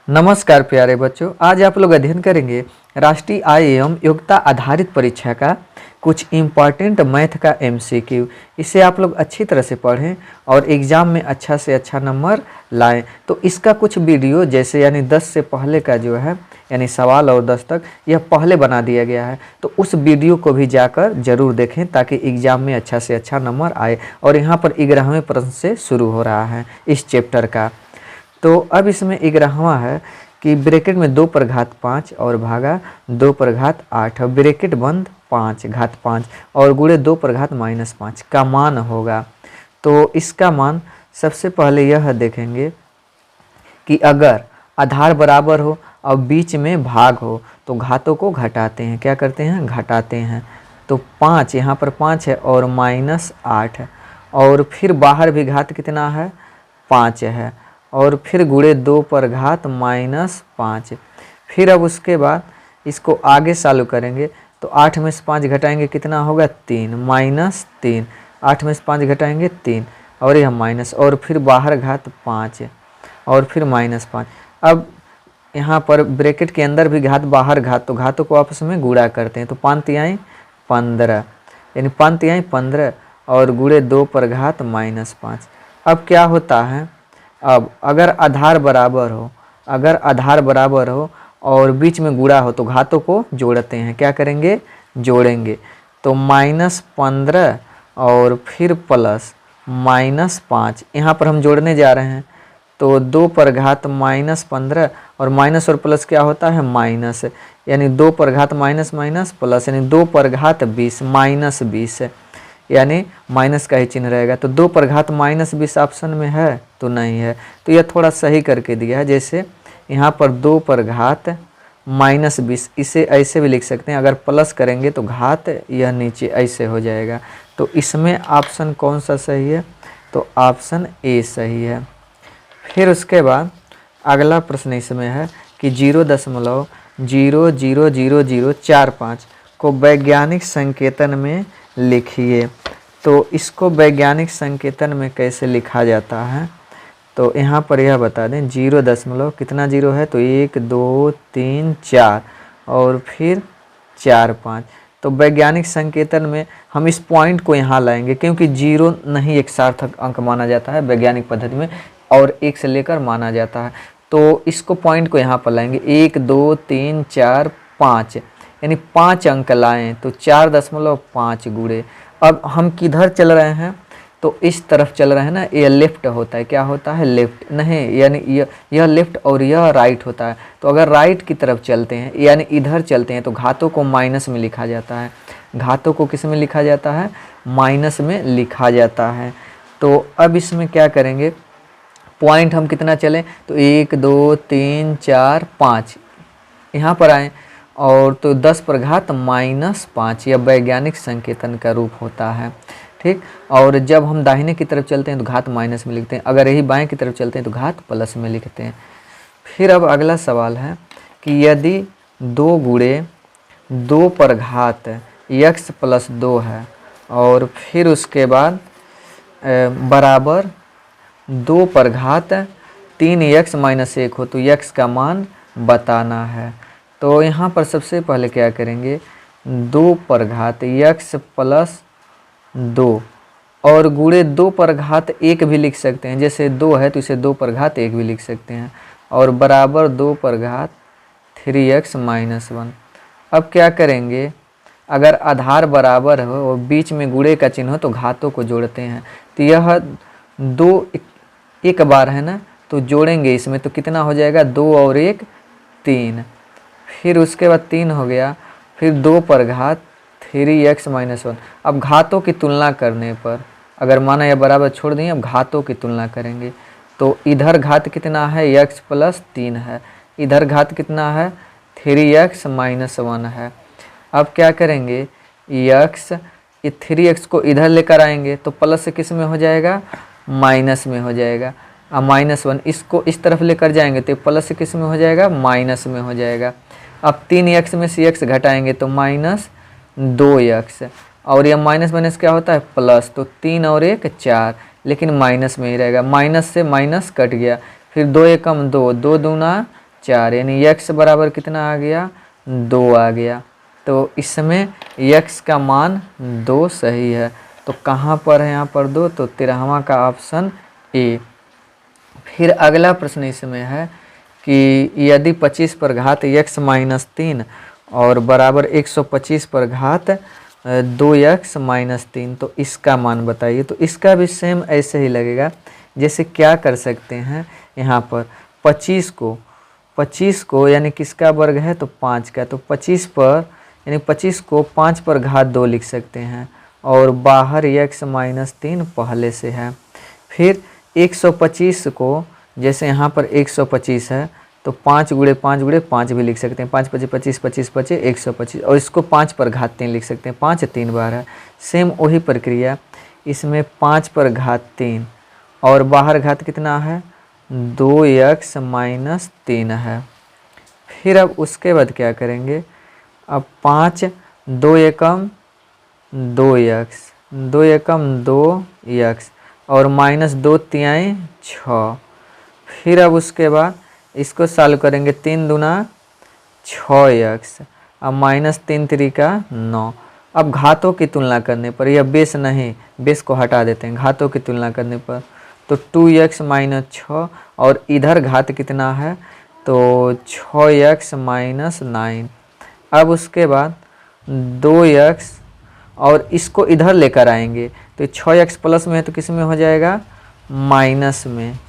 नमस्कार प्यारे बच्चों, आज आप लोग अध्ययन करेंगे राष्ट्रीय आय एवं योग्यता आधारित परीक्षा का कुछ इम्पॉर्टेंट मैथ का एमसीक्यू। इसे आप लोग अच्छी तरह से पढ़ें और एग्ज़ाम में अच्छा से अच्छा नंबर लाएं। तो इसका कुछ वीडियो जैसे यानी 10 से पहले का जो है यानी सवाल और 10 तक यह पहले बना दिया गया है, तो उस वीडियो को भी जाकर ज़रूर देखें ताकि एग्ज़ाम में अच्छा से अच्छा नंबर आए। और यहाँ पर 11वें प्रश्न से शुरू हो रहा है इस चैप्टर का। तो अब इसमें 11वां है कि ब्रैकेट में 2 पर घात 5 और भागा 2 पर घात 8 और ब्रैकेट बंद 5 घात 5 और गुणे 2 पर घात -5 का मान होगा। तो इसका मान सबसे पहले यह देखेंगे कि अगर आधार बराबर हो और बीच में भाग हो तो घातों को घटाते हैं। क्या करते हैं? घटाते हैं। तो 5 यहाँ पर 5 है और -8 है और फिर बाहर भी घात कितना है? 5 है और फिर गुणे 2 पर घात -5। फिर अब उसके बाद इसको आगे चालू करेंगे तो 8 में से 5 घटाएंगे कितना होगा? 3 -3। 8 में से 5 घटाएंगे 3 और यह माइनस और फिर बाहर घात 5 और फिर -5। अब यहाँ पर ब्रैकेट के अंदर भी घात बाहर घात, तो घातों को आपस में गुणा करते हैं। तो 5 तिहाई 15 यानी 5 तिहाई 15 और गुणे 2 पर घात -5। अब क्या होता है? अब अगर आधार बराबर हो और बीच में गुणा हो तो घातों को जोड़ते हैं। क्या करेंगे? जोड़ेंगे। तो -15 और फिर प्लस -5 यहाँ पर हम जोड़ने जा रहे हैं। तो 2 पर घात -15 और माइनस और प्लस क्या होता है? माइनस, यानी 2 पर घात माइनस माइनस प्लस यानी 2 पर घात 20 -20 यानी माइनस का ही चिन्ह रहेगा। तो 2 पर घात -20 ऑप्शन में है तो नहीं है, तो यह थोड़ा सही करके दिया है। जैसे यहाँ पर 2 पर घात -20 इसे ऐसे भी लिख सकते हैं। अगर प्लस करेंगे तो घात यह नीचे ऐसे हो जाएगा। तो इसमें ऑप्शन कौन सा सही है? तो ऑप्शन ए सही है। फिर उसके बाद अगला प्रश्न इसमें है कि 0.0000045 को वैज्ञानिक संकेतन में लिखिए। तो इसको वैज्ञानिक संकेतन में कैसे लिखा जाता है? तो यहाँ पर यह बता दें 0 दशमलव कितना जीरो है? तो 1 2 3 4 और फिर 4 5। तो वैज्ञानिक संकेतन में हम इस पॉइंट को यहाँ लाएंगे क्योंकि 0 नहीं एक सार्थक अंक माना जाता है वैज्ञानिक पद्धति में और 1 से लेकर माना जाता है। तो इसको पॉइंट को यहाँ पर लाएंगे 1 2 3 4 5 यानी 5 अंक लाएं तो 4.5 गुणे। अब हम किधर चल रहे हैं? तो इस तरफ चल रहे हैं ना, ये लेफ्ट होता है। क्या होता है? लेफ्ट नहीं, यानी यह लेफ्ट और यह राइट होता है। तो अगर राइट की तरफ चलते हैं यानी इधर चलते हैं तो घातों को माइनस में लिखा जाता है। घातों को किस में लिखा जाता है? माइनस में लिखा जाता है। तो अब इसमें क्या करेंगे? पॉइंट हम कितना चलें? तो 1 2 3 4 5 यहाँ पर आएँ और तो 10 पर घात -5 यह वैज्ञानिक संकेतन का रूप होता है। ठीक, और जब हम दाहिने की तरफ चलते हैं तो घात माइनस में लिखते हैं, अगर यही बाएं की तरफ चलते हैं तो घात प्लस में लिखते हैं। फिर अब अगला सवाल है कि यदि 2 गुणे 2 पर घात x + 2 है और फिर उसके बाद बराबर 2 पर घात 3x - 1 हो तो x का मान बताना है। तो यहाँ पर सबसे पहले क्या करेंगे? 2 पर घात x + 2 और गुणे 2 पर घात 1 भी लिख सकते हैं। जैसे 2 है तो इसे 2 पर घात 1 भी लिख सकते हैं और बराबर 2 पर घात 3x - 1। अब क्या करेंगे? अगर आधार बराबर हो और बीच में गुणे का चिन्ह हो तो घातों को जोड़ते हैं। तो यह 2 एक बार है ना, तो जोड़ेंगे इसमें तो कितना हो जाएगा? 2 और 1 3। फिर उसके बाद 3 हो गया, फिर 2 पर घात 3x - 1। अब घातों की तुलना करने पर अगर माना यह बराबर छोड़ दें, अब घातों की तुलना करेंगे तो इधर घात कितना है? x + 3 है, इधर घात कितना है? 3x - 1 है। अब क्या करेंगे? x 3x को इधर लेकर आएंगे तो प्लस किस में हो जाएगा? माइनस में हो जाएगा। अब -1 इसको इस तरफ लेकर जाएंगे तो प्लस किस में हो जाएगा? माइनस में हो जाएगा। अब 3x में से x घटाएंगे तो -2x और यह माइनस क्या होता है? प्लस। तो 3 और 1 4 लेकिन माइनस में ही रहेगा। माइनस से माइनस कट गया, फिर 2 एकम 2, 2 दूना 4, यानी x बराबर कितना आ गया 2 आ गया। तो इसमें x का मान 2 सही है। तो कहाँ पर है यहाँ पर 2, तो 13वां का ऑप्शन ए। फिर अगला प्रश्न इसमें है कि यदि 25 पर घात x माइनस 3 और बराबर 125 पर घात 2x माइनस 3, तो इसका मान बताइए। तो इसका भी सेम ऐसे ही लगेगा। जैसे क्या कर सकते हैं, यहाँ पर 25 को यानी किसका वर्ग है, तो 5 का, तो 25 पर यानी 25 को 5 पर घात 2 लिख सकते हैं और बाहर x माइनस 3 पहले से है। फिर 125 को, जैसे यहाँ पर 125 है तो 5 गुणे 5 गुणे 5 भी लिख सकते हैं, 5 पचे 25, 25 पचे 125, और इसको 5 पर घात 3 लिख सकते हैं, 5 3 बार है। सेम वही प्रक्रिया इसमें 5 पर घात 3 और बाहर घात कितना है 2x माइनस 3 है। फिर अब उसके बाद क्या करेंगे, अब 5 2 एकम 2x 2 एकम 2x और माइनस 2 तिहाई 6। फिर अब उसके बाद इसको सॉल्व करेंगे, 3 दूना 6x, अब माइनस 3 त्रिका 9। अब घातों की तुलना करने पर, यह बेस नहीं, बेस को हटा देते हैं, घातों की तुलना करने पर तो 2x माइनस 6 और इधर घात कितना है तो 6x माइनस 9। अब उसके बाद 2x और इसको इधर लेकर आएंगे तो 6x प्लस में है तो किस में हो जाएगा माइनस में।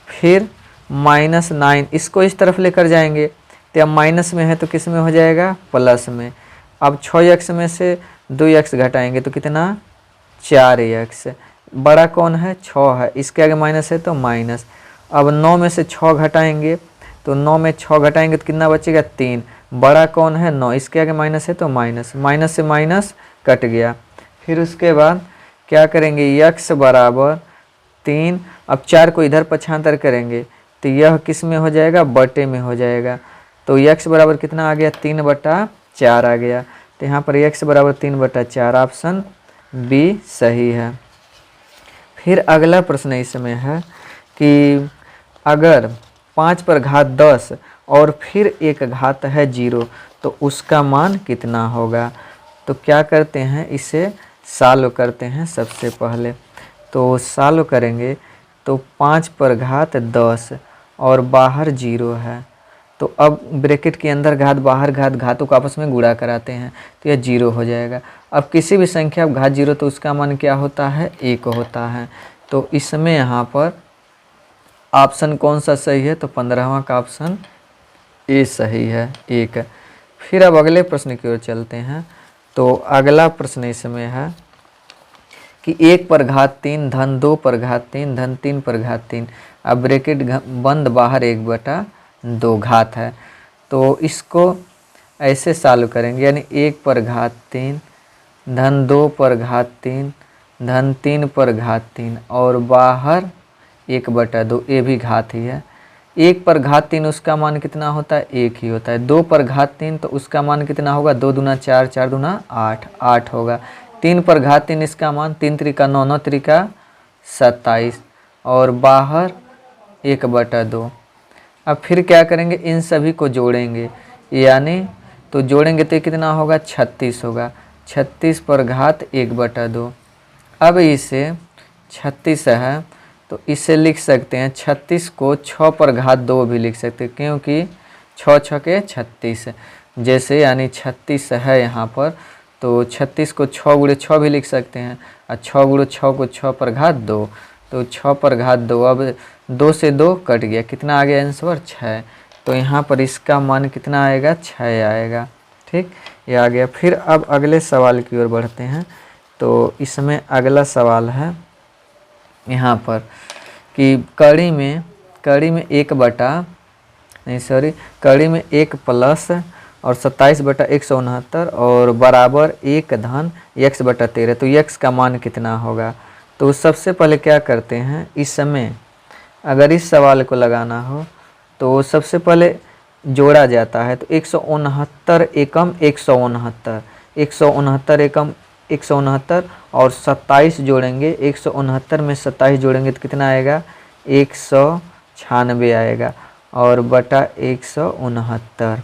फिर माइनस 9 इसको इस तरफ लेकर जाएंगे तो अब माइनस में है तो किस में हो जाएगा प्लस में। अब 6x में से 2x घटाएंगे तो कितना 4x, बड़ा कौन है 6 है, इसके आगे माइनस है तो माइनस। अब 9 में से 6 घटाएंगे तो 9 में 6 घटाएंगे तो कितना बचेगा 3, बड़ा कौन है 9, इसके आगे माइनस है तो माइनस, माइनस से माइनस कट गया। फिर उसके बाद क्या करेंगे x बराबर 3, अब 4 को इधर पक्षांतर करेंगे तो यह किस में हो जाएगा बटे में हो जाएगा। तो x बराबर कितना आ गया 3/4 आ गया। तो यहाँ पर x बराबर 3/4, ऑप्शन बी सही है। फिर अगला प्रश्न इसमें है कि अगर 5 पर घात 10 और फिर एक घात है 0 तो उसका मान कितना होगा। तो क्या करते हैं, इसे सॉल्व करते हैं। सबसे पहले तो सॉल्व करेंगे तो 5 पर घात 10 और बाहर 0 है, तो अब ब्रैकेट के अंदर घात बाहर घात, घातों को आपस में गुणा कराते हैं तो यह 0 हो जाएगा। अब किसी भी संख्या अब घात 0 तो उसका मान क्या होता है 1 होता है। तो इसमें यहाँ पर ऑप्शन कौन सा सही है, तो 15वां का ऑप्शन ए सही है 1। फिर अब अगले प्रश्न की ओर चलते हैं। तो अगला प्रश्न इसमें है कि 1 पर घात 3 धन 2 पर घात 3 धन 3 पर घात 3, अब ब्रैकेट बंद बाहर 1/2 घात है। तो इसको ऐसे सॉल्व करेंगे, यानी 1 पर घात 3 धन 2 पर घात 3 धन 3 पर घात 3 और बाहर 1/2, ये भी घात ही है। 1 पर घात 3 उसका मान कितना होता है 1 ही होता है। 2 पर घात 3 तो उसका मान कितना होगा 2 दूना 4 4 दूना 8 8 होगा। 3 पर घात 3 इसका मान 3 त्रिका 9 9 त्रिका 27 और बाहर 1/2। अब फिर क्या करेंगे, इन सभी को जोड़ेंगे, यानी तो जोड़ेंगे तो कितना होगा 36 होगा। 36 पर घात 1/2। अब इसे 36 है तो इसे लिख सकते हैं 36 को 6 पर घात 2 भी लिख सकते हैं, क्योंकि 6 6 के 36 जैसे, यानी 36 है यहाँ पर तो 36 को 6 गुणे 6 भी लिख सकते हैं और 6 गुणे 6 को 6 पर घात 2, तो 6 पर घात 2, अब 2 से 2 कट गया, कितना आ गया आंसर 6। तो यहाँ पर इसका मान कितना आएगा 6 आएगा। ठीक, ये आ गया। फिर अब अगले सवाल की ओर बढ़ते हैं। तो इसमें अगला सवाल है यहाँ पर कि कड़ी में 1 प्लस और 27/169 और बराबर 1 धन x/13, तो x का मान कितना होगा। तो सबसे पहले क्या करते हैं, इस समय अगर इस सवाल को लगाना हो तो सबसे पहले जोड़ा जाता है। तो 169 एकम 169, 169 एकम 169 और 27 जोड़ेंगे, 169 में 27 जोड़ेंगे तो कितना आएगा 196 आएगा और बटा 169।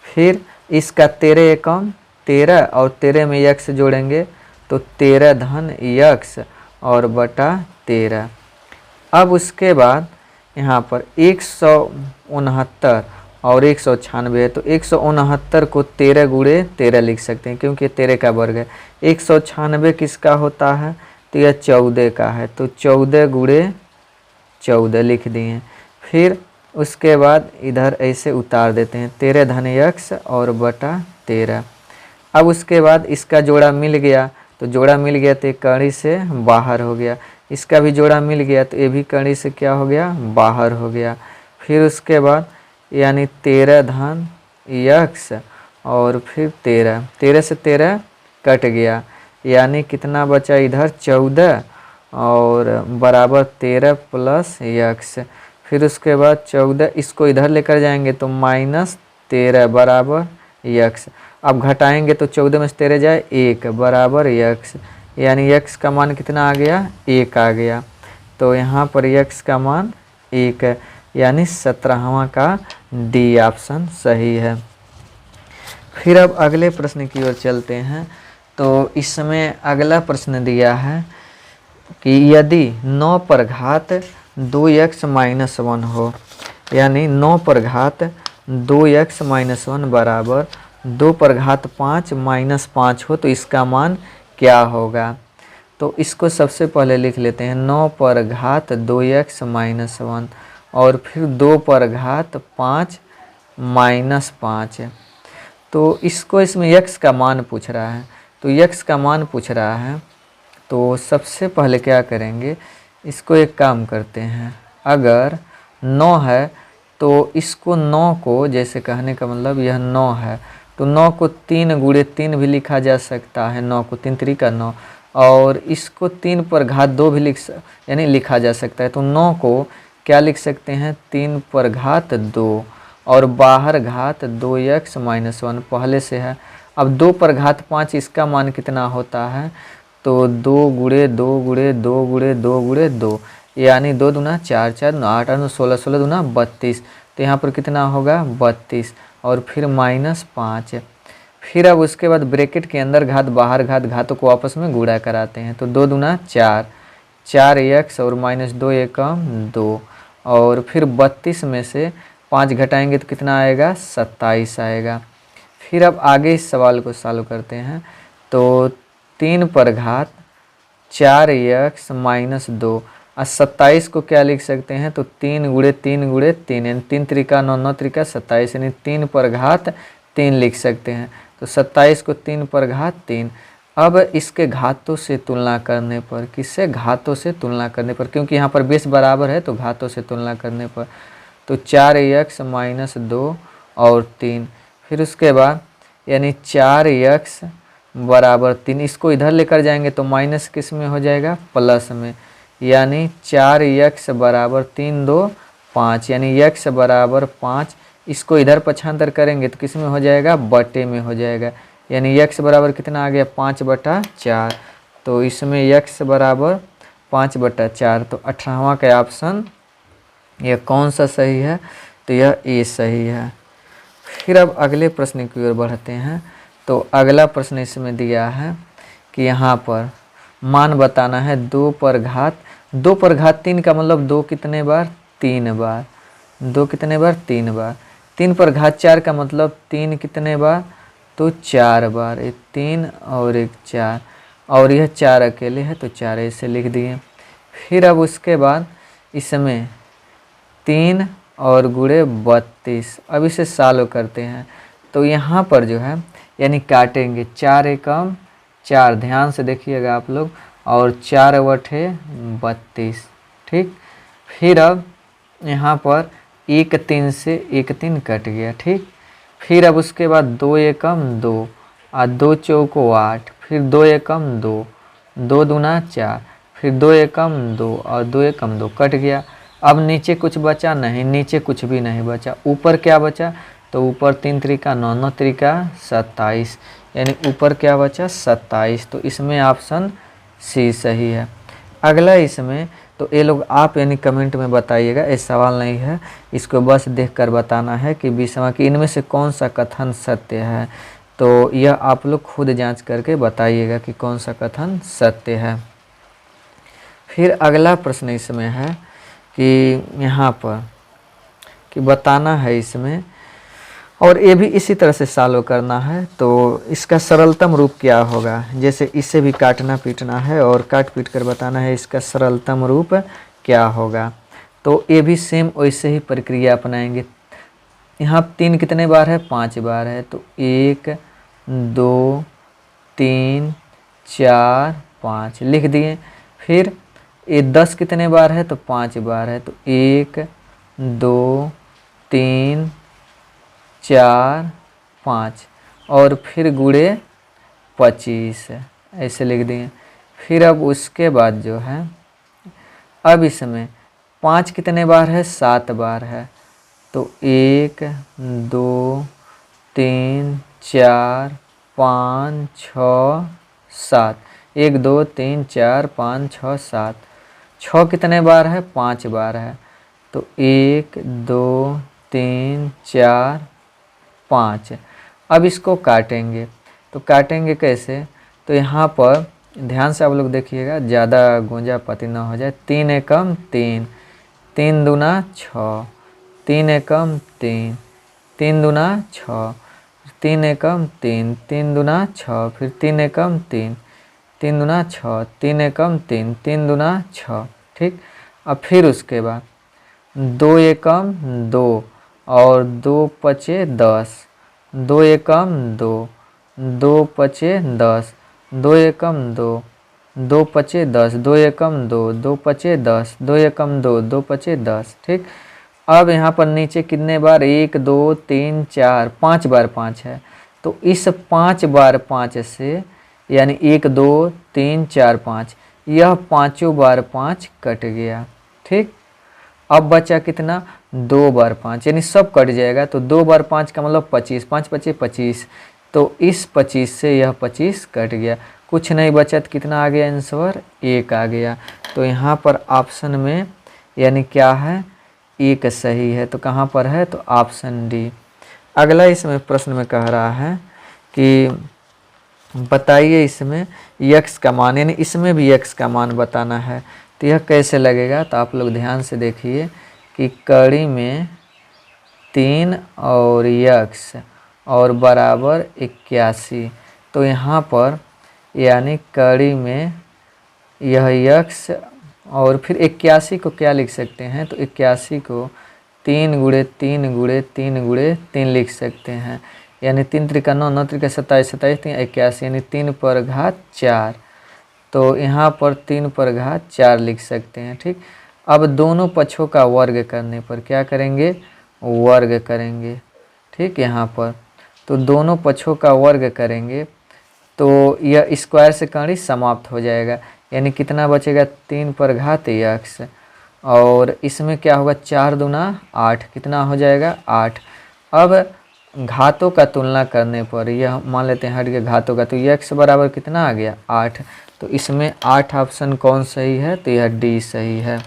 फिर इसका 13 एकम 13 और 13 में यक्स जोड़ेंगे तो 13 धन यक्स और बटा 13। अब उसके बाद यहाँ पर 169 और 196 है तो 169 को 13 गुणे 13 लिख सकते हैं क्योंकि 13 का वर्ग है। 196 किसका होता है तो यह 14 का है तो 14 गुणे 14 लिख दिए। फिर उसके बाद इधर ऐसे उतार देते हैं 13 धन यक्स और बटा 13। अब उसके बाद इसका जोड़ा मिल गया तो जोड़ा मिल गया तो कड़ी से बाहर हो गया, इसका भी जोड़ा मिल गया तो ये भी कड़ी से क्या हो गया बाहर हो गया। फिर उसके बाद यानी 13 धन यक्स और फिर 13, 13 से 13 कट गया यानी कितना बचा इधर 14 और बराबर 13 प्लस यक्स। फिर उसके बाद 14 इसको इधर लेकर जाएंगे तो -13 बराबर यक्स। अब घटाएंगे तो 14 में से 13 जाए 1 बराबर यक्स, यानी यक्स का मान कितना आ गया 1 आ गया। तो यहाँ पर यक्स का मान 1 है यानी 17वां का डी ऑप्शन सही है। फिर अब अगले प्रश्न की ओर चलते हैं। तो इसमें अगला प्रश्न दिया है कि यदि 9 पर घात 2x - 1 हो, यानी 9 पर घात 2x - 1 बराबर 2 पर घात 5 - 5 हो तो इसका मान क्या होगा। तो इसको सबसे पहले लिख लेते हैं 9 पर घात 2x - 1 और फिर 2 पर घात 5 - 5। तो इसको इसमें x का मान पूछ रहा है तो x का मान पूछ रहा है तो सबसे पहले क्या करेंगे, इसको एक काम करते हैं। अगर 9 है तो इसको 9 को जैसे कहने का मतलब यह 9 है तो 9 को 3 गुणे 3 भी लिखा जा सकता है, 9 को 3 3 9 और इसको 3 पर घात 2 भी यानी लिखा जा सकता है। तो 9 को क्या लिख सकते हैं 3 पर घात 2 और बाहर घात 2x - 1 पहले से है। अब 2 पर घात 5 इसका मान कितना होता है तो 2 गुणे 2 गुणे 2 गुणे 2 गुणे 2 यानी 2 दूना 4 4 9 8 8 16 16 दूना 32। तो यहाँ पर कितना होगा 32 और फिर -5। फिर अब उसके बाद ब्रैकेट के अंदर घात बाहर घात, घातों को आपस में गुणा कराते हैं तो 2 दूना 4 4x और -2 एकम 2 और फिर 32 में से 5 घटाएंगे तो कितना आएगा 27 आएगा। फिर अब आगे इस सवाल को सॉल्व करते हैं तो 3 पर घात 4x - 2 और 27 को क्या लिख सकते हैं तो 3 गुणे 3 गुणे 3 यानी 3 त्रिका 9 9 त्रिका 27 यानी 3 पर घात 3 लिख सकते हैं। तो 27 को 3 पर घात 3। अब इसके घातों से तुलना करने पर, किससे घातों से तुलना करने पर, क्योंकि यहाँ पर बेस बराबर है तो घातों से तुलना करने पर तो 4x - 2 और 3। फिर उसके बाद यानी 4x बराबर 3, इसको इधर लेकर जाएंगे तो माइनस किस में हो जाएगा प्लस में, यानी 4x बराबर 3 2 5 यानी x बराबर 5। इसको इधर पक्षांतर करेंगे तो किस में हो जाएगा बटे में हो जाएगा, यानी x बराबर कितना आ गया 5/4। तो इसमें x बराबर 5/4। तो 18वां का ऑप्शन यह कौन सा सही है तो यह ए सही है। फिर अब अगले प्रश्न की ओर बढ़ते हैं। तो अगला प्रश्न इसमें दिया है कि यहाँ पर मान बताना है 2 पर घात 3 का मतलब 2 कितने बार 3 बार, 2 कितने बार 3 बार। 3 पर घात 4 का मतलब 3 कितने बार तो 4 बार, एक 3 और एक 4 और यह 4 अकेले है तो 4 ऐसे लिख दिए। फिर अब उसके बाद इसमें 3 और गुणे 32। अब इसे सॉल्व करते हैं तो यहाँ पर जो है यानी काटेंगे 4 एकम 4, ध्यान से देखिएगा आप लोग, और 4 बटे 32 ठीक। फिर अब यहाँ पर 1 3 से 1 3 कट गया ठीक। फिर अब उसके बाद 2 एकम 2 और 2 चौको 8, फिर 2 एकम 2 2 दूना 4, फिर 2 एकम 2 और 2 एकम 2 कट गया। अब नीचे कुछ बचा नहीं, नीचे कुछ भी नहीं बचा। ऊपर क्या बचा तो ऊपर 3 त्रिका 9 9 त्रिका 27 यानी ऊपर क्या बचा 27। तो इसमें ऑप्शन सी सही है। अगला इसमें तो ये लोग आप यानी कमेंट में बताइएगा, ये सवाल नहीं है, इसको बस देखकर बताना है कि 20वां कि इनमें से कौन सा कथन सत्य है। तो यह आप लोग खुद जांच करके बताइएगा कि कौन सा कथन सत्य है। फिर अगला प्रश्न इसमें है कि यहाँ पर कि बताना है इसमें, और ये भी इसी तरह से सॉल्व करना है। तो इसका सरलतम रूप क्या होगा, जैसे इसे भी काटना पीटना है और काट पीट कर बताना है इसका सरलतम रूप क्या होगा। तो ये भी सेम वैसे ही प्रक्रिया अपनाएंगे। यहाँ 3 कितने बार है, 5 बार है, तो 1 2 3 4 5 लिख दिए। फिर ये 10 कितने बार है, तो 5 बार है, तो 1 2 3 4 5 और फिर गुणे 25 ऐसे लिख दिए। फिर अब उसके बाद जो है, अब इसमें 5 कितने बार है, 7 बार है, तो 1 2 3 4 5 6 7 1 2 3 4 5 6 7 6 कितने बार है, 5 बार है, तो 1 2 3 4 5। अब इसको काटेंगे, तो काटेंगे कैसे, तो यहाँ पर ध्यान से आप लोग देखिएगा, ज़्यादा गूंजा पति ना हो जाए। 3 एकम 3, 3 दूना 6, 3 एकम 3, 3 दूना 6, 3 एकम 3, 3 दूना 6, फिर 3 एकम 3, 3 दूना 6, 3 एकम 3, 3 दूना 6। ठीक, अब फिर उसके बाद 2 एकम 2 और 2 पचे 10, 2 एकम 2, 2 पचे 10, 2 एकम 2, 2 पचे 10, 2 एकम 2, 2 पचे 10, 2 एकम 2, 2 पचे 10। ठीक, अब यहाँ पर नीचे कितने बार, 1 2 3 4 5 बार 5 है, तो इस 5 बार 5 से यानी 1 2 3 4 5, यह 5 बार 5 कट गया। ठीक, अब बचा कितना, 2 बार 5, यानी सब कट जाएगा, तो 2 बार 5 का मतलब 25, 5 पचे 25, तो इस 25 से यह 25 कट गया, कुछ नहीं बचा, तो कितना आ गया आंसर, 1 आ गया। तो यहाँ पर ऑप्शन में यानी क्या है, 1 सही है। तो कहाँ पर है, तो ऑप्शन डी। अगला इसमें प्रश्न में कह रहा है कि बताइए इसमें यक्स का मान, यानी इसमें भी यक्स का मान बताना है। तो यह कैसे लगेगा, तो आप लोग ध्यान से देखिए कि कड़ी में 3 और यक्स और बराबर 81, तो यहाँ पर यानी कड़ी में यह यक्स और फिर 81 को क्या लिख सकते हैं, तो 81 को 3 गुणे 3 गुणे 3 गुणे 3 लिख सकते हैं, यानी 3 त्रिका 9, 9 त्रिका 27, 27 3 81, यानी 3 पर घात 4। तो यहाँ पर 3 पर घात 4 लिख सकते हैं। ठीक, अब दोनों पक्षों का वर्ग करने पर क्या करेंगे, वर्ग करेंगे। ठीक, यहाँ पर तो दोनों पक्षों का वर्ग करेंगे तो यह स्क्वायर से कड़ी समाप्त हो जाएगा, यानी कितना बचेगा, 3 पर घात यक्स और इसमें क्या होगा, 4 दूना 8, कितना हो जाएगा 8। अब घातों का तुलना करने पर यह मान लेते हैं हट के घातों का, तो यक्स बराबर कितना आ गया 8, तो इसमें 8 ऑप्शन कौन सही है, तो यह डी सही है।